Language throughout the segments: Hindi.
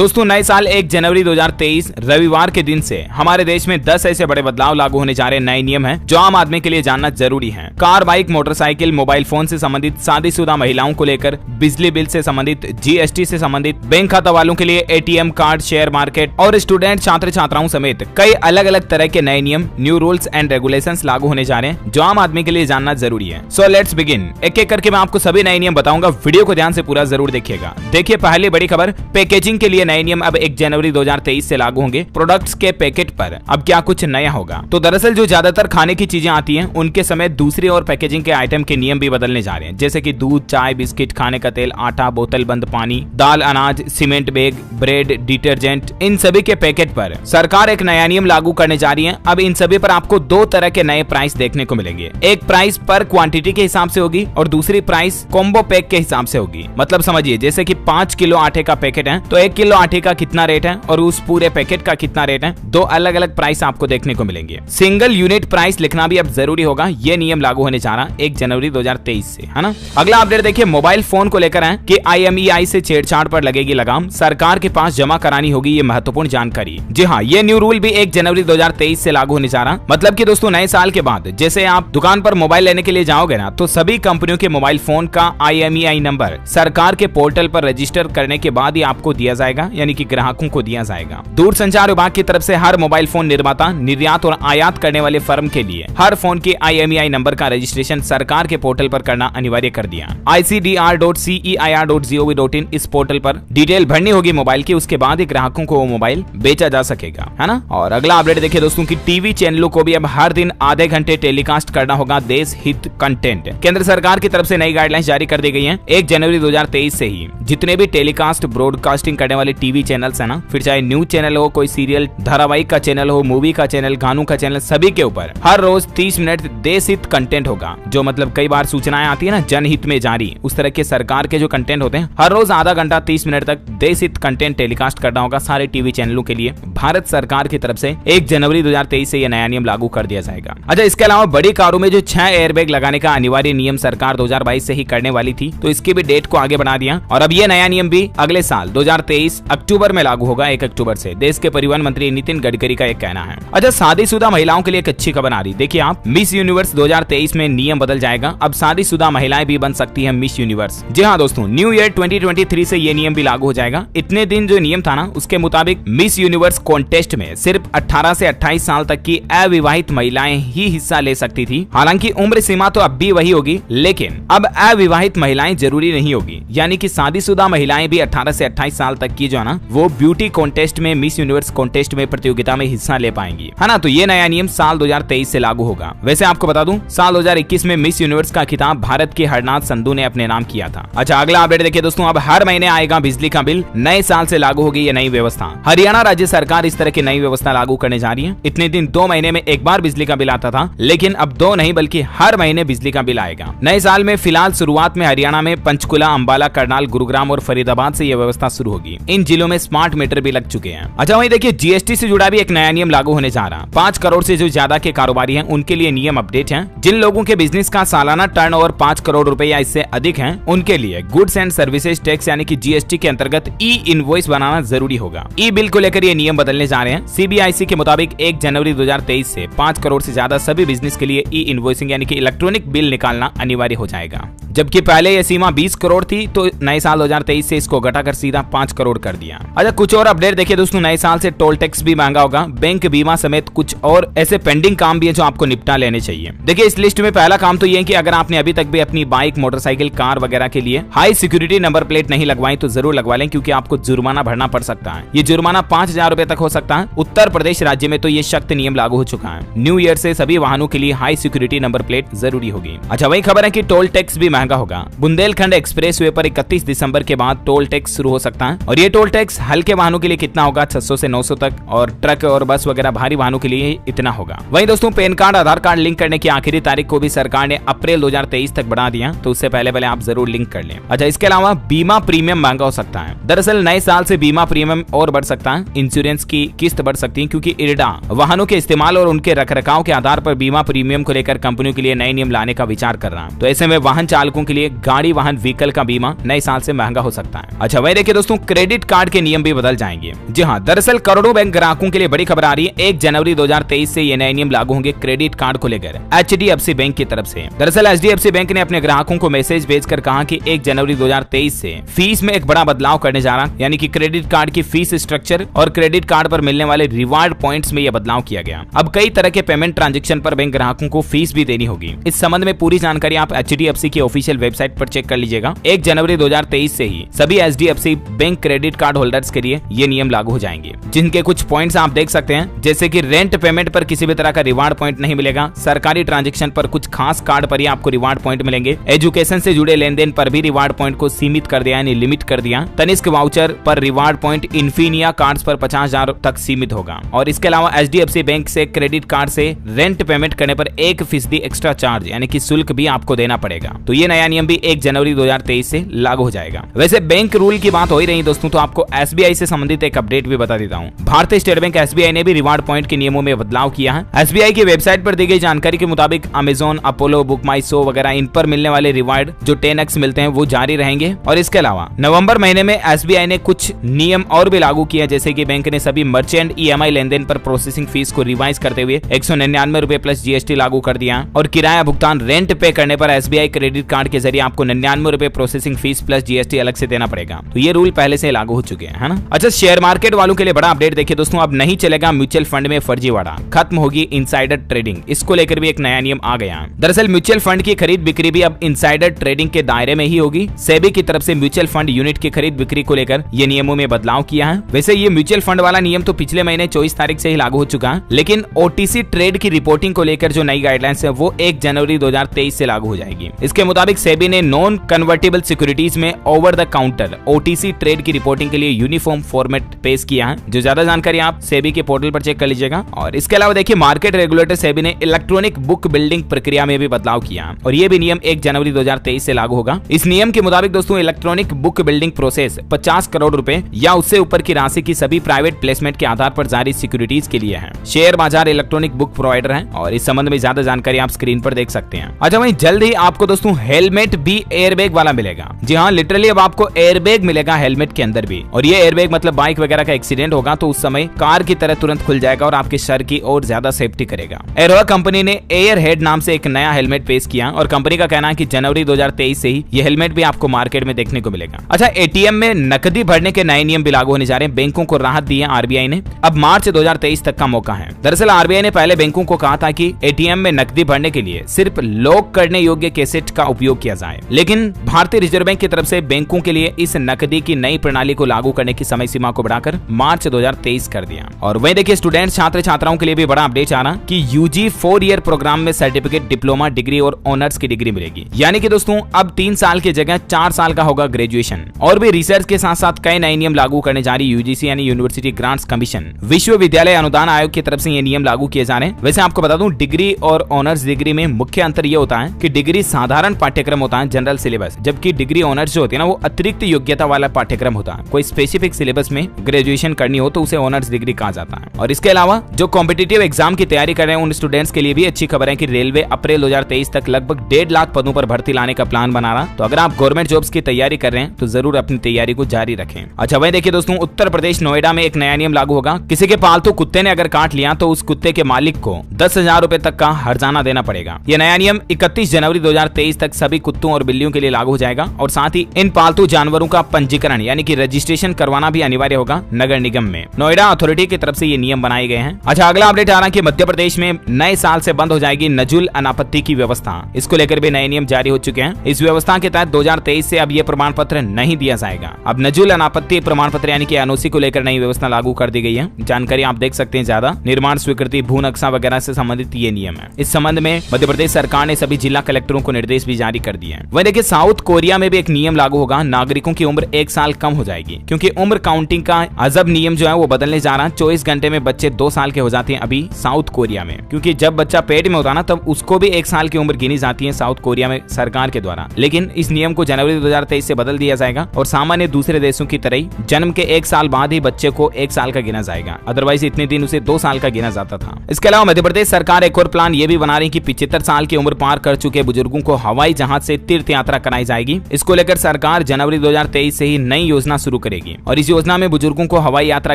दोस्तों नए साल 1 जनवरी 2023 रविवार के दिन से हमारे देश में 10 ऐसे बड़े बदलाव लागू होने जा रहे नए नियम हैं जो आम आदमी के लिए जानना जरूरी है। Car, bike, motorcycle, mobile phone से संबंधित, शादीशुदा महिलाओं को लेकर, बिजली बिल से संबंधित, जीएसटी से संबंधित, बैंक खाता वालों के लिए एटीएम कार्ड, शेयर मार्केट और स्टूडेंट छात्र छात्राओं समेत कई अलग अलग तरह के नए नियम, न्यू रूल्स एंड रेगुलेशंस लागू होने जा रहे हैं जो आम आदमी के लिए जानना जरूरी है। So let's begin. एक एक करके मैं आपको सभी नए नियम बताऊंगा, वीडियो को ध्यान से पूरा जरूर देखिएगा। देखिए पहली बड़ी खबर, पैकेजिंग के लिए नए नियम अब 1 जनवरी 2023 से लागू होंगे। प्रोडक्ट्स के पैकेट पर अब क्या कुछ नया होगा? तो दरअसल जो ज्यादातर खाने की चीजें आती हैं उनके समेत दूसरी और पैकेजिंग के आइटम के नियम भी बदलने जा रहे हैं, जैसे कि दूध, चाय, बिस्किट, खाने का तेल, आटा, बोतल बंद पानी, दाल, अनाज, सीमेंट बैग, ब्रेड, डिटर्जेंट, इन सभी के पैकेट पर सरकार एक नया नियम लागू करने जा रही है। अब इन सभी पर आपको 2 तरह के नए प्राइस देखने को मिलेंगे। एक प्राइस पर क्वांटिटी के हिसाब से होगी और दूसरी प्राइस कॉम्बो पैक के हिसाब से होगी। मतलब समझिए, जैसे कि 5 किलो आटे का पैकेट है तो 1 किलो आटे का कितना रेट है और उस पूरे पैकेट का कितना रेट है, 2 अलग अलग प्राइस आपको देखने को मिलेंगे। सिंगल यूनिट प्राइस लिखना भी अब जरूरी होगा। ये नियम लागू होने जा रहा 1 जनवरी 2023 से, है ना। अगला अपडेट देखिए, मोबाइल फोन को लेकर है कि IMEI से छेड़छाड़ पर लगेगी लगाम, सरकार के पास जमा करानी होगी ये महत्वपूर्ण जानकारी। जी हाँ, ये न्यू रूल भी 1 जनवरी 2023 से लागू होने जा रहा। मतलब कि दोस्तों नए साल के बाद जैसे आप दुकान पर मोबाइल लेने के लिए जाओगे ना, तो सभी कंपनियों के मोबाइल फोन का IMEI नंबर सरकार के पोर्टल पर रजिस्टर करने के बाद ही आपको दिया जाएगा, यानी कि ग्राहकों को दिया जाएगा। दूरसंचार विभाग की तरफ से हर मोबाइल फोन निर्माता, निर्यात और आयात करने वाले फर्म के लिए हर फोन के IMEI नंबर का रजिस्ट्रेशन सरकार के पोर्टल पर करना अनिवार्य कर दिया। ICDR.CEIR.gov.in इस पोर्टल पर डिटेल भरनी होगी मोबाइल की, उसके बाद ही ग्राहकों को वो मोबाइल बेचा जा सकेगा, है ना। और अगला अपडेट देखिए दोस्तों की टीवी चैनलों को भी अब हर दिन आधे घंटे टेलीकास्ट करना होगा देश हित कंटेंट। केंद्र सरकार की तरफ से नई गाइडलाइंस जारी कर दी गई है। 1 जनवरी 2023 से ही जितने भी टेलीकास्ट ब्रॉडकास्टिंग करने वाले टीवी चैनल्स है ना, फिर चाहे न्यूज चैनल हो, कोई सीरियल धारावाहिक का चैनल हो, मूवी का चैनल, गानों का चैनल, सभी के ऊपर हर रोज 30 मिनट देश हित कंटेंट होगा। जो मतलब कई बार सूचनाएं आती है ना जनहित में जारी, उस तरह के सरकार के जो कंटेंट होते हैं हर रोज आधा घंटा 30 मिनट तक देश हित कंटेंट टेलीकास्ट करना होगा सारे टीवी चैनलों के लिए। भारत सरकार की तरफ से 1 जनवरी 2023 से यह नया नियम लागू कर दिया जाएगा। अच्छा, इसके अलावा बड़ी कारों में जो 6 एयरबैग लगाने का अनिवार्य नियम सरकार 2022 से ही करने वाली थी, तो इसकी भी डेट को आगे बढ़ा दिया और अब यह नया नियम भी अगले साल 2023 अक्टूबर में लागू होगा। 1 अक्टूबर से देश के परिवहन मंत्री नितिन गडकरी का एक कहना है। अच्छा, शादीशुदा महिलाओं के लिए एक अच्छी खबर आ रही। देखिए आप, मिस यूनिवर्स 2023 में नियम बदल जाएगा। अब शादीशुदा महिलाएं भी बन सकती है मिस यूनिवर्स। जी हाँ दोस्तों, न्यू ईयर 2023 से ये नियम भी लागू हो जाएगा। इतने दिन जो नियम था ना, उसके मुताबिक मिस यूनिवर्स कॉन्टेस्ट में सिर्फ 18 से 28 साल तक की अविवाहित महिलाएं ही हिस्सा ले सकती थी। हालांकि उम्र सीमा तो अब भी वही होगी, लेकिन अब अविवाहित महिलाएं जरूरी नहीं होगी, यानी कि शादीशुदा महिलाएं भी 18 से 28 साल तक की जो है ना, वो ब्यूटी कॉन्टेस्ट में, मिस यूनिवर्स कॉन्टेस्ट में प्रतियोगिता में हिस्सा ले पाएंगी, है ना। तो ये नया नियम साल 2023 से लागू होगा। वैसे आपको बता दूं, साल 2021 में मिस यूनिवर्स का खिताब भारत के हरनाथ संधू ने अपने नाम किया था। अच्छा, अगला अपडेट देखिए दोस्तों, अब हर महीने आएगा बिजली का बिल। नए साल से लागू होगी ये नई व्यवस्था। हरियाणा राज्य सरकार इस तरह की नई व्यवस्था लागू करने जा रही है। इतने दिन 2 महीने में एक बार बिजली का बिल आता था, लेकिन अब 2 नहीं बल्कि हर महीने बिजली का बिल आएगा। नए साल में फिलहाल शुरुआत में हरियाणा में पंचकुला, अंबाला, करनाल, गुरुग्राम और फरीदाबाद से यह व्यवस्था शुरू होगी। इन जिलों में स्मार्ट मीटर भी लग चुके हैं। अच्छा, वहीं देखिए जीएसटी से जुड़ा भी एक नया नियम लागू होने जा रहा। 5 करोड़ से जो ज्यादा के कारोबारी हैं उनके लिए नियम अपडेट है। जिन लोगों के बिजनेस का सालाना टर्नओवर 5 करोड़ रुपए या इससे अधिक है, उनके लिए गुड्स एंड सर्विसेज टैक्स यानी कि जीएसटी के अंतर्गत ई इनवॉइस बनाना जरूरी होगा। ई बिल को लेकर ये नियम बदलने जा रहे हैं। CBIC के मुताबिक 1 जनवरी 2023 से 5 करोड़ से ज्यादा सभी बिजनेस के लिए ई इनवॉइसिंग यानी कि इलेक्ट्रॉनिक बिल निकालना अनिवार्य हो जाएगा। जबकि पहले यह सीमा 20 करोड़ थी, तो नए साल 2023 से इसको घटाकर सीधा 5 करोड़ कर दिया। अच्छा, कुछ और अपडेट देखिए दोस्तों, नए साल से टोल टैक्स भी महंगा होगा। बैंक, बीमा समेत कुछ और ऐसे पेंडिंग काम भी है जो आपको निपटा लेने चाहिए। देखिए इस लिस्ट में पहला काम तो ये है कि अगर आपने अभी तक भी अपनी बाइक, मोटरसाइकिल, कार वगैरह के लिए हाई सिक्योरिटी नंबर प्लेट नहीं लगवाई तो जरूर लगवा लें, क्योंकि आपको जुर्माना भरना पड़ सकता है। ये जुर्माना 5000 रुपए तक हो सकता है। उत्तर प्रदेश राज्य में तो ये सख्त नियम लागू हो चुका है। न्यू ईयर से सभी वाहनों के लिए हाई सिक्योरिटी नंबर प्लेट जरूरी होगी। अच्छा, वही खबर है कि टोल टैक्स भी महंगा होगा। बुंदेलखंड एक्सप्रेसवे पर 31 दिसंबर के बाद टोल टैक्स शुरू हो सकता है और ये टोल टैक्स हल्के वाहनों के लिए कितना होगा, 600 से 900 तक, और ट्रक और बस वगैरह भारी वाहनों के लिए इतना होगा। वहीं दोस्तों पैन कार्ड, आधार कार्ड लिंक करने की आखिरी तारीख को भी सरकार ने अप्रैल 2023 तक बढ़ा दिया, तो उससे पहले आप जरूर लिंक कर लें। अच्छा, इसके अलावा बीमा प्रीमियम महंगा हो सकता है। दरअसल नए साल से बीमा प्रीमियम और बढ़ सकता है। इंश्योरेंस की किस्त बढ़ सकती है, क्योंकि इरडा वाहनों के इस्तेमाल और उनके रखरखाव के आधार पर बीमा प्रीमियम को लेकर कंपनियों के लिए नए नियम लाने का विचार कर रहा है। तो ऐसे में वाहन चालकों के लिए गाड़ी, वाहन, व्हीकल का बीमा नए साल से महंगा हो सकता है। अच्छा, वही देखिए दोस्तों, क्रेडिट कार्ड के नियम भी बदल जाएंगे। जी हाँ, दरअसल करोड़ों बैंक ग्राहकों के लिए बड़ी खबर आ रही है। 1 जनवरी 2023 से ये नए नियम लागू होंगे क्रेडिट कार्ड को लेकर HDFC बैंक की तरफ से। दरअसल HDFC बैंक ने अपने ग्राहकों को मैसेज भेजकर कहा कि 1 जनवरी 2023 से फीस में एक बड़ा बदलाव करने जा रहा, यानी कि क्रेडिट कार्ड की फीस स्ट्रक्चर और क्रेडिट कार्ड पर मिलने वाले रिवार्ड पॉइंट्स में यह बदलाव किया गया। अब कई तरह के पेमेंट ट्रांजैक्शन पर बैंक ग्राहकों को फीस भी देनी होगी। इस संबंध में पूरी जानकारी आप HDFC की ऑफिशियल वेबसाइट पर चेक कर लीजिएगा। 1 जनवरी 2023 से ही सभी HDFC bank credit card holders के लिए ये नियम लागू हो जाएंगे, जिनके कुछ पॉइंट्स आप देख सकते हैं, जैसे कि रेंट पेमेंट पर किसी भी तरह का रिवार्ड पॉइंट नहीं मिलेगा। सरकारी ट्रांजैक्शन पर कुछ खास कार्ड पर ही आपको रिवार्ड पॉइंट मिलेंगे। एजुकेशन से जुड़े लेन देन पर भी रिवार्ड पॉइंट को सीमित कर दिया, यानी लिमिट कर दिया। तनिष्क वाउचर पर रिवार्ड पॉइंट इन्फिनिया कार्ड्स पर 50,000 तक सीमित होगा। और इसके अलावा HDFC बैंक से क्रेडिट कार्ड से रेंट पेमेंट करने पर 1% एक्स्ट्रा चार्ज, यानी कि शुल्क भी आपको देना पड़ेगा। तो ये नया नियम भी 1 जनवरी 2023 से लागू हो जाएगा। वैसे बैंक रूल की बात हो ही रही दोस्तों, तो आपको SBI से संबंधित एक अपडेट भी बता देता हूँ। भारतीय स्टेट बैंक SBI ने भी रिवार्ड पॉइंट के नियमों में बदलाव किया है। SBI की वेबसाइट पर दी गई जानकारी के मुताबिक अमेजोन, अपोलो, बुक माई शो वगैरह इन पर मिलने वाले रिवार्ड जो 10x मिलते हैं वो जारी रहेंगे। और इसके अलावा नवंबर महीने में SBI ने कुछ नियम और भी लागू किया, जैसे कि बैंक ने सभी मर्चेंट EMI लेन देन पर प्रोसेसिंग फीस को रिवाइज करते हुए 199 रुपए प्लस GST लागू कर दिया। और किराया भुगतान रेंट पे करने पर SBI क्रेडिट कार्ड के जरिए आपको 99 रुपए प्रोसेसिंग फीस प्लस GST अलग से देना पड़ेगा। तो ये रूल पहले से लागू हो चुके हैं, है ना। अच्छा, शेयर मार्केट वालों के लिए बड़ा अपडेट देखिए दोस्तों, अब नहीं चलेगा म्यूचुअल फंड में फर्जीवाड़ा, खत्म होगी इनसाइडर ट्रेडिंग। इसको लेकर भी एक नया नियम आ गया। दरअसल म्यूचुअल फंड की खरीद बिक्री भी अब इनसाइडर ट्रेडिंग के दायरे में ही होगी। सेबी की तरफ से म्यूचुअल फंड यूनिट की खरीद बिक्री को लेकर ये नियमों में बदलाव किया है। वैसे ये म्यूचुअल फंड वाला नियम तो पिछले महीने 24 तारीख से ही लागू हो चुका है, लेकिन OTC ट्रेड की रिपोर्टिंग को लेकर जो नई गाइडलाइंस है वो 1 जनवरी 2023 से लागू हो जाएगी। इसके मुताबिक सेबी ने नॉन कन्वर्टेबल सिक्योरिटीज में over the counter OTC trade की रिपोर्टिंग के लिए यूनिफॉर्म फॉर्मेट पेश किया है। जो ज्यादा जानकारी आप सेबी के पोर्टल पर चेक कर लीजिएगा। और इसके अलावा देखिए, मार्केट रेगुलेटर सेबी ने इलेक्ट्रॉनिक बुक बिल्डिंग प्रक्रिया में भी बदलाव किया और ये भी नियम 1 जनवरी 2023 से लागू होगा। इस नियम के मुताबिक दोस्तों, electronic book building process 50 crore रुपए या उससे ऊपर की राशि की सभी प्राइवेट प्लेसमेंट के आधार पर जारी सिक्योरिटीज के लिए है। शेयर बाजार इलेक्ट्रॉनिक बुक प्रोवाइडर है और इस संबंध में ज्यादा जानकारी आप स्क्रीन पर देख सकते हैं। अच्छा, वहीं जल्द ही आपको दोस्तों हेलमेट भी एयरबैग वाला मिलेगा। जी हाँ, लिटरली अब आपको एयरबैग मिलेगा हेलमेट के अंदर भी। और ये एयरबैग मतलब बाइक वगैरह का एक्सीडेंट होगा तो उस समय कार की तरह तुरंत खुल जाएगा और आपके सर की और ज्यादा सेफ्टी करेगा। एरोवा कंपनी ने एयर हेड नाम से एक नया हेलमेट पेश किया और कंपनी का कहना है कि जनवरी 2023 से ही ये हेलमेट भी आपको मार्केट में देखने को मिलेगा। अच्छा, ATM में नकदी भरने के नए नियम भी लागू होने जा रहे हैं। बैंकों को राहत दी है RBI ने। अब मार्च 2023 तक का मौका है। दरअसल RBI ने पहले बैंकों को कहा था कि ATM में नकदी भरने के लिए सिर्फ लॉक करने योग्य कैसेट का उपयोग किया जाए, लेकिन भारतीय रिजर्व बैंक की तरफ से बैंकों के लिए इस नकदी की नई प्रणाली को लागू करने की समय सीमा को बढ़ाकर मार्च 2023 कर दिया। और वहीं देखिए, स्टूडेंट छात्र छात्राओं के लिए भी बड़ा अपडेट आ रहा कि UG 4 ईयर प्रोग्राम में सर्टिफिकेट, डिप्लोमा, डिग्री और ऑनर्स की डिग्री मिलेगी। यानी कि दोस्तों अब 3 साल की जगह 4 साल का होगा ग्रेजुएशन। और भी रिसर्च के साथ साथ कई नए नियम लागू करने जा रही UGC यानी यूनिवर्सिटी ग्रांट्स कमीशन, विश्वविद्यालय अनुदान आयोग की तरफ से ये नियम लागू किए जा रहे हैं। वैसे आपको बता दूं, डिग्री और ऑनर्स डिग्री में मुख्य अंतर ये होता है कि डिग्री साधारण पाठ्यक्रम होता है, जनरल सिलेबस, जबकि डिग्री ऑनर्स जो होती है ना वो अतिरिक्त योग्यता वाला पाठ्यक्रम होता है। कोई स्पेसिफिक सिलेबस में ग्रेजुएशन करनी हो तो उसे ऑनर्स डिग्री कहा जाता है। और इसके अलावा जो कॉम्पिटिटिव एग्जाम की तैयारी कर रहे हैं उन स्टूडेंट्स के लिए भी अच्छी खबर है कि रेलवे अप्रैल 2023 तक लगभग 1.5 लाख पदों पर भर्ती लाने का प्लान बना रहा। तो अगर आप गवर्नमेंट जॉब्स की तैयारी कर रहे हैं तो जरूर अपनी तैयारी को जारी रखें। अच्छा, वहीं देखिए दोस्तों, उत्तर प्रदेश नोएडा में एक नया नियम लागू होगा। किसी के पालतू कुत्ते ने अगर काट लिया तो उस कुत्ते के मालिक को 10,000 रुपए तक का हर्जाना देना पड़ेगा। यह नया नियम 31 जनवरी 2023 तक सभी कुत्तों और बिल्लियों के लिए लागू हो जाएगा और साथ ही इन पालतू जानवरों का पंजीकरण यानी कि रजिस्ट्रेशन करवाना भी अनिवार्य होगा नगर निगम में। नोएडा अथॉरिटी की तरफ से ये नियम बनाए गए हैं। अच्छा, अगला अपडेट आ रहा है कि मध्य प्रदेश में नए साल से बंद हो जाएगी नजुल अनापत्ति की व्यवस्था। इसको लेकर भी नए नियम जारी हो चुके हैं। इस व्यवस्था के तहत 2023 से अब ये प्रमाण पत्र नहीं दिया जाएगा। अब नजुल अनापत्ति प्रमाण पत्र यानी कि NOC को लेकर नई व्यवस्था लागू कर दी गई है। जानकारी आप देख सकते हैं। ज्यादा निर्माण स्वीकृति, भू नक्शा वगैरह से संबंधित ये नियम है। इस संबंध में मध्य प्रदेश सरकार ने सभी जिला कलेक्टरों को निर्देश भी जारी कर दिए हैं। वहीं देखिए, साउथ कोरिया में भी एक नियम लागू होगा। नागरिकों की उम्र 1 साल कम हो जाएगी क्योंकि उम्र काउंटिंग का अजब नियम जो है वो बदलने जा रहा है। 24 घंटे में बच्चे 2 साल के हो जाते हैं अभी साउथ कोरिया में, क्योंकि जब बच्चा पेट में होता है ना तब उसको भी 1 साल की उम्र गिनी जाती है साउथ कोरिया में सरकार के द्वारा। लेकिन इस नियम को जनवरी 2023 से बदल दिया जाएगा और सामान्य दूसरे देशों की तरह ही जन्म के 1 साल बाद ही बच्चे को 1 साल का गिना जाएगा। अदरवाइज इतने दिन उसे 2 साल का गिना जाता था। इसके अलावा मध्य प्रदेश सरकार एक और प्लान ये भी बना रही कि 75 साल की उम्र पार कर चुके बुजुर्गों को हवाई जहाज से तीर्थ यात्रा कराई जाएगी। इसको लेकर सरकार जनवरी 2023 से ही नई योजना शुरू शुरू करेगी और इस योजना में बुजुर्गों को हवाई यात्रा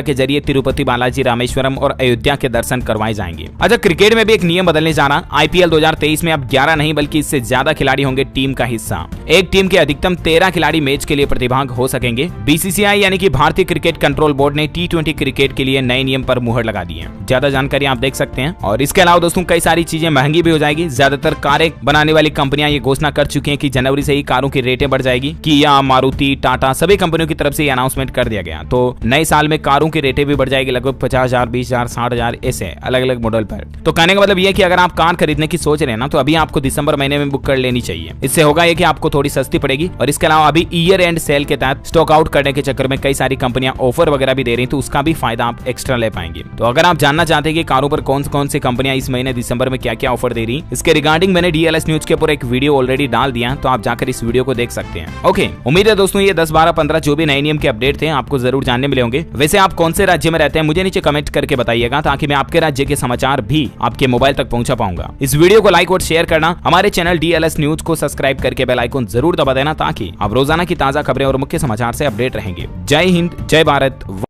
के जरिए तिरुपति बालाजी, रामेश्वरम और अयोध्या के दर्शन करवाए जाएंगे। अच्छा, क्रिकेट में भी एक नियम बदलने जा रहा। आईपीएल 2023 में अब 11 नहीं बल्कि इससे ज्यादा खिलाड़ी होंगे टीम का हिस्सा। एक टीम के अधिकतम 13 खिलाड़ी मैच के लिए प्रतिभाग हो सकेंगे। बीसीसीआई यानी कि भारतीय क्रिकेट कंट्रोल बोर्ड ने T20 क्रिकेट के लिए नए नियम पर मुहर लगा दी है। ज्यादा जानकारी आप देख सकते हैं। और इसके अलावा दोस्तों कई सारी चीजें महंगी भी हो जाएगी। ज्यादातर कारें बनाने वाली कंपनियां ये घोषणा कर चुकी हैं कि जनवरी से ही कारों की रेटें बढ़ जाएगी। किया, मारुति, टाटा सभी कंपनियों की तरफ से ये अनाउंसमेंट कर दिया गया। तो नए साल में कारों की रेटें भी बढ़ जाएगी लगभग 50,000, 20,000, 60,000 ऐसे अलग अलग मॉडल पर। तो कहने का मतलब ये कि अगर आप कार खरीदने की सोच रहे हैं ना, तो अभी आपको दिसंबर महीने में बुक कर लेनी चाहिए। इससे होगा ये कि आपको थोड़ी सस्ती पड़ेगी। और इसके अलावा अभी ईयर एंड सेल के तहत स्टॉक आउट करने के चक्कर में कई सारी कंपनियां ऑफर वगैरह भी दे रही हैं, तो उसका भी फायदा आप एक्स्ट्रा ले पाएंगे। तो अगर आप जानना चाहते हैं कि कारों पर कौन सी कंपनियां इस महीने दिसंबर में क्या क्या ऑफर दे रही, इसके रिगार्डिंग मैंने DLS न्यूज के ऊपर एक वीडियो ऑलरेडी डाल दिया, तो आप जाकर इस वीडियो को देख सकते हैं। ओके, उम्मीद है दोस्तों ये 10, 12, 15 जो भी नए नियम के अपडेट थे आपको जरूर जानने मिले होंगे। वैसे आप कौन से राज्य में रहते हैं मुझे नीचे कमेंट करके बताइएगा, ताकि मैं आपके राज्य के समाचार भी आपके मोबाइल तक पहुंचा पाऊंगा। इस वीडियो को लाइक और शेयर करना, हमारे चैनल DLS न्यूज को सब्सक्राइब करके बेल आइकन जरूर दबा देना, ताकि आप रोजाना की ताजा खबरें और मुख्य समाचार से अपडेट रहेंगे। जय हिंद, जय भारत।